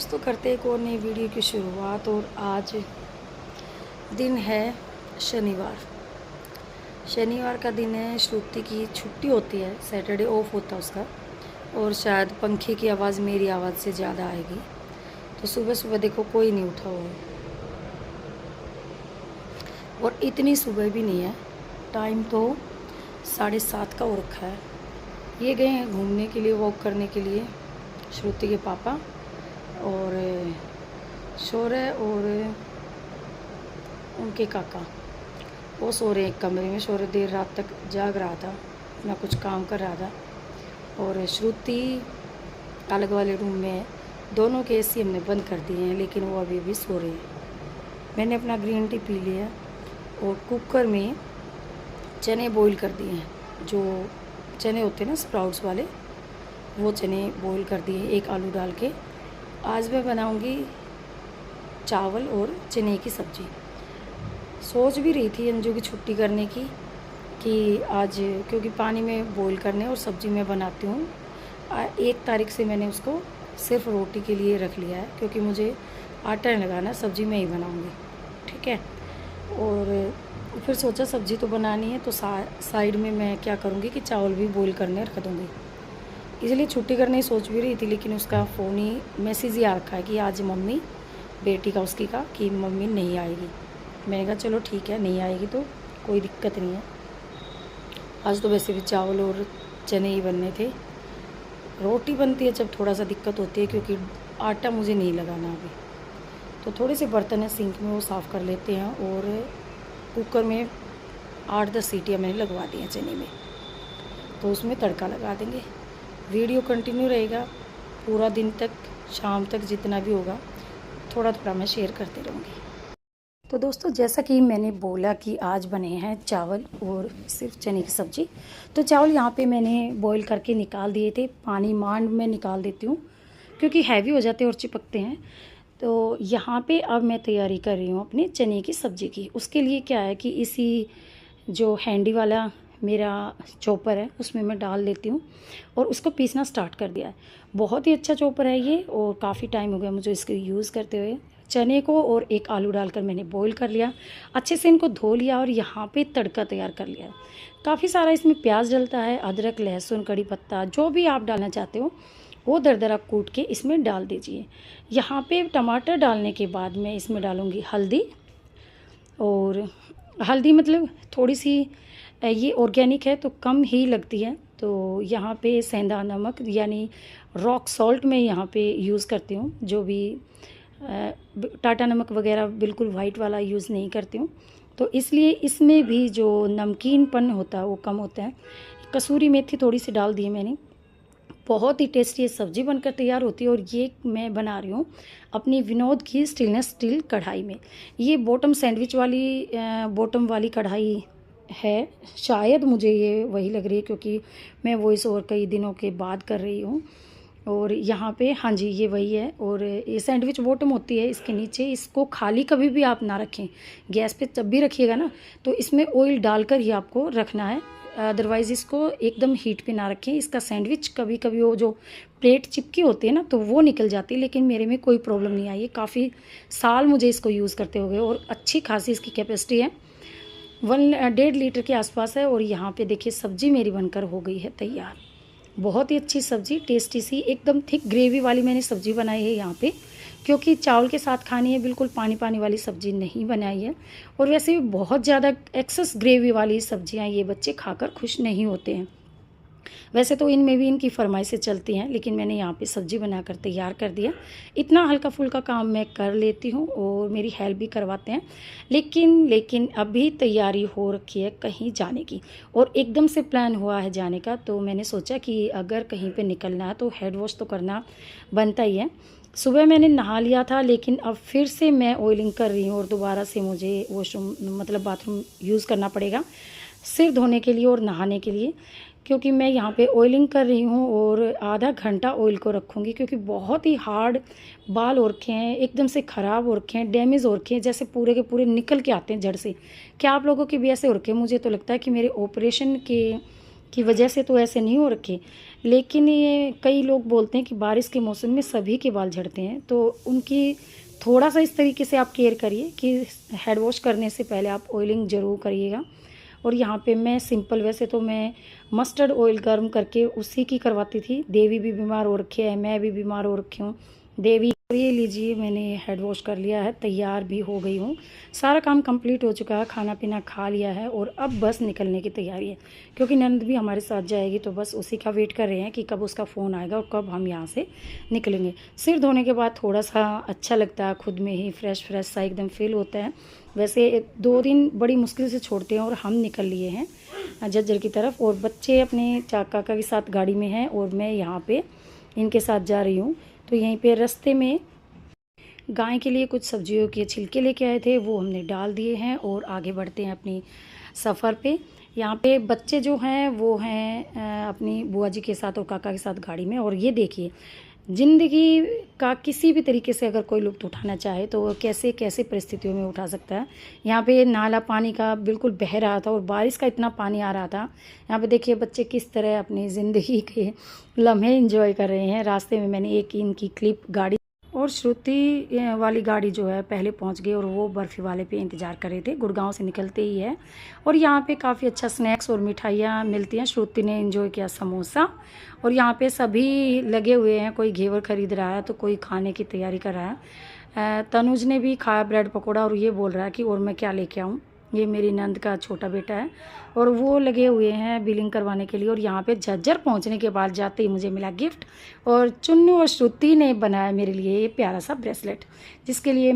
दोस्तों करते एक और नई वीडियो की शुरुआत। और आज दिन है शनिवार। शनिवार का दिन है, श्रुति की छुट्टी होती है, सैटरडे ऑफ होता है उसका। और शायद पंखे की आवाज़ मेरी आवाज़ से ज़्यादा आएगी। तो सुबह सुबह देखो कोई नहीं उठा हुआ है, और इतनी सुबह भी नहीं है, टाइम तो 7:30 का हो रखा है। ये गए हैं घूमने के लिए, वॉक करने के लिए, श्रुति के पापा और शौर्य और उनके काका। वो सो रहे एक कमरे में। शौर्य देर रात तक जाग रहा था, अपना कुछ काम कर रहा था, और श्रुति अलग वाले रूम में है। दोनों के एसी हमने बंद कर दिए हैं, लेकिन वो अभी भी सो रहे हैं। मैंने अपना ग्रीन टी पी लिया और कुकर में चने बॉईल कर दिए हैं। जो चने होते हैं ना स्प्राउट्स वाले, वो चने बॉईल कर दिए, एक आलू डाल के। आज मैं बनाऊंगी चावल और चने की सब्ज़ी। सोच भी रही थी अंजू की छुट्टी करने की, कि आज क्योंकि पानी में बॉईल करने और सब्ज़ी मैं बनाती हूँ। 1 तारीख से मैंने उसको सिर्फ रोटी के लिए रख लिया है, क्योंकि मुझे आटा नहीं लगाना, सब्ज़ी मैं ही बनाऊँगी, ठीक है। और फिर सोचा सब्ज़ी तो बनानी है, तो साइड में मैं क्या करूँगी कि चावल भी बॉईल करने रख दूँगी। इसलिए छुट्टी करने की सोच भी रही थी, लेकिन उसका फ़ोन ही मैसेज ही आ रखा है कि आज मम्मी, बेटी का उसकी का, कि मम्मी नहीं आएगी। मैंने कहा चलो ठीक है, नहीं आएगी तो कोई दिक्कत नहीं है। आज तो वैसे भी चावल और चने ही बनने थे। रोटी बनती है जब थोड़ा सा दिक्कत होती है, क्योंकि आटा मुझे नहीं लगाना अभी। तो थोड़े से बर्तन है सिंक में, वो साफ़ कर लेते हैं। और कुकर में 8-10 सीटियाँ मैंने लगवा दी हैं चने में, तो उसमें तड़का लगा देंगे। वीडियो कंटिन्यू रहेगा पूरा दिन तक, शाम तक जितना भी होगा थोड़ा थोड़ा मैं शेयर करते रहूँगी। तो दोस्तों जैसा कि मैंने बोला कि आज बने हैं चावल और सिर्फ चने की सब्ज़ी। तो चावल यहाँ पे मैंने बॉईल करके निकाल दिए थे, पानी मांड में निकाल देती हूँ क्योंकि हैवी हो जाते हैं और चिपकते हैं। तो यहाँ पे अब मैं तैयारी कर रही हूँ अपने चने की सब्ज़ी की। उसके लिए क्या है कि इसी जो हैंडी वाला मेरा चॉपर है उसमें मैं डाल देती हूँ और उसको पीसना स्टार्ट कर दिया है। बहुत ही अच्छा चॉपर है ये, और काफ़ी टाइम हो गया मुझे इसको यूज़ करते हुए। चने को और एक आलू डालकर मैंने बॉईल कर लिया, अच्छे से इनको धो लिया और यहाँ पे तड़का तैयार कर लिया। काफ़ी सारा इसमें प्याज डलता है, अदरक, लहसुन, कड़ी पत्ता, जो भी आप डालना चाहते हो वो दरदरा कूट के इसमें डाल दीजिए। यहाँ पे टमाटर डालने के बाद मैं इसमें डालूँगी हल्दी, और हल्दी मतलब थोड़ी सी, ये ऑर्गेनिक है तो कम ही लगती है। तो यहाँ पे सेंधा नमक यानी रॉक सॉल्ट मैं यहाँ पे यूज़ करती हूँ। जो भी टाटा नमक वगैरह बिल्कुल वाइट वाला यूज़ नहीं करती हूँ, तो इसलिए इसमें भी जो नमकीनपन होता है वो कम होता है। कसूरी मेथी थोड़ी सी डाल दी है मैंने। बहुत ही टेस्टी ये सब्ज़ी बनकर तैयार होती है। और ये मैं बना रही हूँ अपनी विनोद की स्टेनलेस स्टील कढ़ाई में। ये बॉटम सैंडविच वाली बॉटम वाली कढ़ाई है, शायद मुझे ये वही लग रही है, क्योंकि मैं वॉइस ओवर कई दिनों के बाद कर रही हूँ। और यहाँ पे हाँ जी ये वही है। और ये सैंडविच बॉटम होती है इसके नीचे। इसको खाली कभी भी आप ना रखें, गैस पे जब भी रखिएगा ना तो इसमें ऑयल डालकर ही आपको रखना है, अदरवाइज़ इसको एकदम हीट पे ना रखें। इसका सैंडविच कभी कभी वो जो प्लेट चिपकी होती है ना तो वो निकल जाती है, लेकिन मेरे में कोई प्रॉब्लम नहीं आई है। काफ़ी साल मुझे इसको यूज़ करते हो गए, और अच्छी खासी इसकी कैपेसिटी है, 1.5 लीटर के आसपास है। और यहाँ पे देखिए सब्ज़ी मेरी बनकर हो गई है तैयार। बहुत ही अच्छी सब्ज़ी, टेस्टी सी, एकदम थिक ग्रेवी वाली मैंने सब्ज़ी बनाई है यहाँ पे, क्योंकि चावल के साथ खानी है। बिल्कुल पानी पानी वाली सब्ज़ी नहीं बनाई है। और वैसे भी बहुत ज़्यादा एक्सेस ग्रेवी वाली सब्ज़ियाँ ये बच्चे खाकर खुश नहीं होते हैं। वैसे तो इनमें भी इनकी फरमाइशें चलती हैं, लेकिन मैंने यहाँ पे सब्ज़ी बनाकर तैयार कर दिया। इतना हल्का फुल्का काम मैं कर लेती हूँ और मेरी हेल्प भी करवाते हैं। लेकिन अभी तैयारी हो रखी है कहीं जाने की, और एकदम से प्लान हुआ है जाने का। तो मैंने सोचा कि अगर कहीं पे निकलना है तो हेड वॉश तो करना बनता ही है। सुबह मैंने नहा लिया था, लेकिन अब फिर से मैं ऑयलिंग कर रही हूँ और दोबारा से मुझे वॉशरूम मतलब बाथरूम यूज़ करना पड़ेगा सिर धोने के लिए और नहाने के लिए, क्योंकि मैं यहाँ पे ऑयलिंग कर रही हूँ। और आधा घंटा ऑयल को रखूँगी, क्योंकि बहुत ही हार्ड बाल हो रखे हैं, एकदम से ख़राब हो रखे हैं, डैमेज हो रखे हैं, जैसे पूरे के पूरे निकल के आते हैं जड़ से। क्या आप लोगों के भी ऐसे हो रखे हैं? मुझे तो लगता है कि मेरे ऑपरेशन के की वजह से तो ऐसे नहीं हो रखे, लेकिन ये कई लोग बोलते हैं कि बारिश के मौसम में सभी के बाल झड़ते हैं, तो उनकी थोड़ा सा इस तरीके से आप केयर करिए कि हेड वॉश करने से पहले आप ऑयलिंग ज़रूर करिएगा। और यहाँ पे मैं सिंपल, वैसे तो मैं मस्टर्ड ऑयल गर्म करके उसी की करवाती थी। देवी भी बीमार हो रखी है, मैं भी बीमार हो रखी हूँ। देवी, ये लीजिए मैंने हेड वॉश कर लिया है, तैयार भी हो गई हूँ, सारा काम कंप्लीट हो चुका है, खाना पीना खा लिया है और अब बस निकलने की तैयारी है, क्योंकि नंद भी हमारे साथ जाएगी, तो बस उसी का वेट कर रहे हैं कि कब उसका फ़ोन आएगा और कब हम यहाँ से निकलेंगे। सिर धोने के बाद थोड़ा सा अच्छा लगता है, खुद में ही फ्रेश सा एकदम फील होता है। वैसे 2 दिन बड़ी मुश्किल से छोड़ते हैं और हम निकल लिए हैं झज्जर की तरफ, और बच्चे अपने काका के साथ गाड़ी में हैं और मैं यहाँ पे इनके साथ जा रही हूँ। तो यहीं पे रास्ते में गाय के लिए कुछ सब्जियों के छिलके लेके आए थे, वो हमने डाल दिए हैं और आगे बढ़ते हैं अपनी सफ़र पे। यहाँ पे बच्चे जो हैं वो हैं अपनी बुआ जी के साथ और काका के साथ गाड़ी में। और ये देखिए, ज़िंदगी का किसी भी तरीके से अगर कोई लुत्फ़ उठाना चाहे तो वो कैसे कैसे परिस्थितियों में उठा सकता है। यहाँ पे नाला पानी का बिल्कुल बह रहा था और बारिश का इतना पानी आ रहा था। यहाँ पे देखिए बच्चे किस तरह अपनी ज़िंदगी के लम्हे एंजॉय कर रहे हैं। रास्ते में मैंने एक इनकी क्लिप गाड़ी और श्रुति वाली गाड़ी जो है पहले पहुंच गई और वो बर्फ़ी वाले पे इंतज़ार कर रहे थे, गुड़गांव से निकलते ही है। और यहाँ पे काफ़ी अच्छा स्नैक्स और मिठाइयाँ मिलती हैं। श्रुति ने एंजॉय किया समोसा, और यहाँ पे सभी लगे हुए हैं, कोई घेवर खरीद रहा है तो कोई खाने की तैयारी कर रहा है। तनुज ने भी खाया ब्रेड पकौड़ा और ये बोल रहा है कि और मैं क्या लेके आऊँ। ये मेरी नंद का छोटा बेटा है और वो लगे हुए हैं बिलिंग करवाने के लिए। और यहाँ पे झज्जर पहुँचने के बाद जाते ही मुझे मिला गिफ्ट, और चुन्नू और श्रुति ने बनाया मेरे लिए ये प्यारा सा ब्रेसलेट, जिसके लिए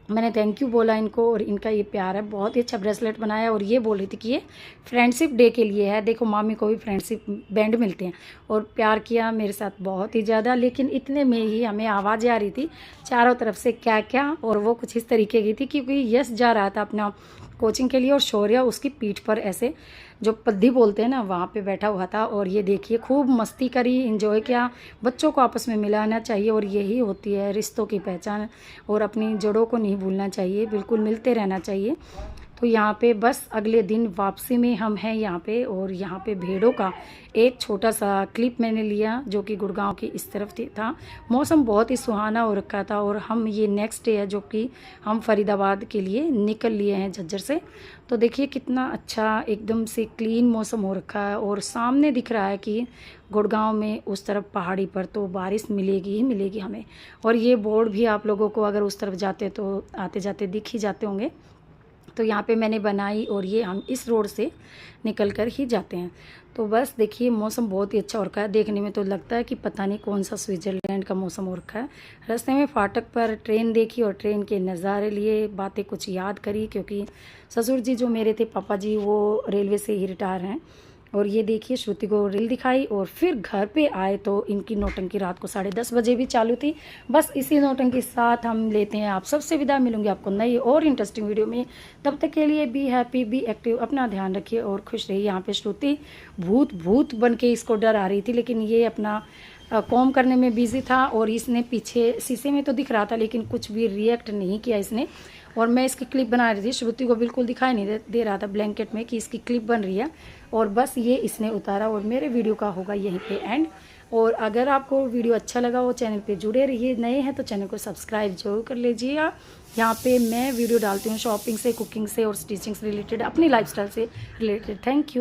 मैंने थैंक यू बोला इनको। और इनका ये प्यार है, बहुत ही अच्छा ब्रेसलेट बनाया। और ये बोल रही थी कि ये फ्रेंडशिप डे के लिए है, देखो मामी को भी फ्रेंडशिप बैंड मिलते हैं। और प्यार किया मेरे साथ बहुत ही ज़्यादा, लेकिन इतने में ही हमें आवाज़ आ रही थी चारों तरफ से क्या क्या, और वो कुछ इस तरीके की थी क्योंकि यश जा रहा था अपना कोचिंग के लिए और शौर्य उसकी पीठ पर ऐसे जो पद्दी बोलते हैं ना वहाँ पे बैठा हुआ था। और ये देखिए खूब मस्ती करी, एंजॉय किया। बच्चों को आपस में मिलाना चाहिए और यही होती है रिश्तों की पहचान, और अपनी जड़ों को नहीं भूलना चाहिए, बिल्कुल मिलते रहना चाहिए। तो यहाँ पे बस अगले दिन वापसी में हम हैं यहाँ पे, और यहाँ पे भेड़ों का एक छोटा सा क्लिप मैंने लिया जो कि गुड़गांव की इस तरफ था। मौसम बहुत ही सुहाना हो रखा था और हम ये नेक्स्ट डे है जो कि हम फरीदाबाद के लिए निकल लिए हैं झज्जर से। तो देखिए कितना अच्छा एकदम से क्लीन मौसम हो रखा है, और सामने दिख रहा है कि गुड़गांव में उस तरफ पहाड़ी पर तो बारिश मिलेगी ही मिलेगी हमें। और ये बोर्ड भी आप लोगों को अगर उस तरफ जाते तो आते जाते दिख ही जाते होंगे। तो यहाँ पे मैंने बनाई और ये हम इस रोड से निकल कर ही जाते हैं। तो बस देखिए मौसम बहुत ही अच्छा हो रखा है, देखने में तो लगता है कि पता नहीं कौन सा स्विट्ज़रलैंड का मौसम हो रखा है। रास्ते में फाटक पर ट्रेन देखी और ट्रेन के नज़ारे लिए, बातें कुछ याद करी, क्योंकि ससुर जी जो मेरे थे पापा जी वो रेलवे से ही रिटायर हैं। और ये देखिए श्रुति को रील दिखाई और फिर घर पे आए तो इनकी नौटंकी रात को 10:30 बजे भी चालू थी। बस इसी नौटंकी के साथ हम लेते हैं आप सबसे विदा। मिलूंगी आपको नई और इंटरेस्टिंग वीडियो में, तब तक के लिए बी हैप्पी, बी एक्टिव, अपना ध्यान रखिए और खुश रहिए। यहाँ पे श्रुति भूत बन के इसको डर आ रही थी, लेकिन ये अपना कॉम करने में बिजी था और इसने पीछे शीशे में तो दिख रहा था लेकिन कुछ भी रिएक्ट नहीं किया इसने। और मैं इसकी क्लिप बना रही थी, श्रुति को बिल्कुल दिखाई नहीं दे रहा था ब्लैंकेट में कि इसकी क्लिप बन रही है, और बस ये इसने उतारा। और मेरे वीडियो का होगा यहीं पे एंड। और अगर आपको वीडियो अच्छा लगा हो चैनल पे जुड़े रहिए, नए हैं तो चैनल को सब्सक्राइब जरूर कर लीजिएगा। यहाँ पे मैं वीडियो डालती हूँ शॉपिंग से, कुकिंग से और स्टिचिंग से रिलेटेड, अपनी लाइफस्टाइल से रिलेटेड। Thank you.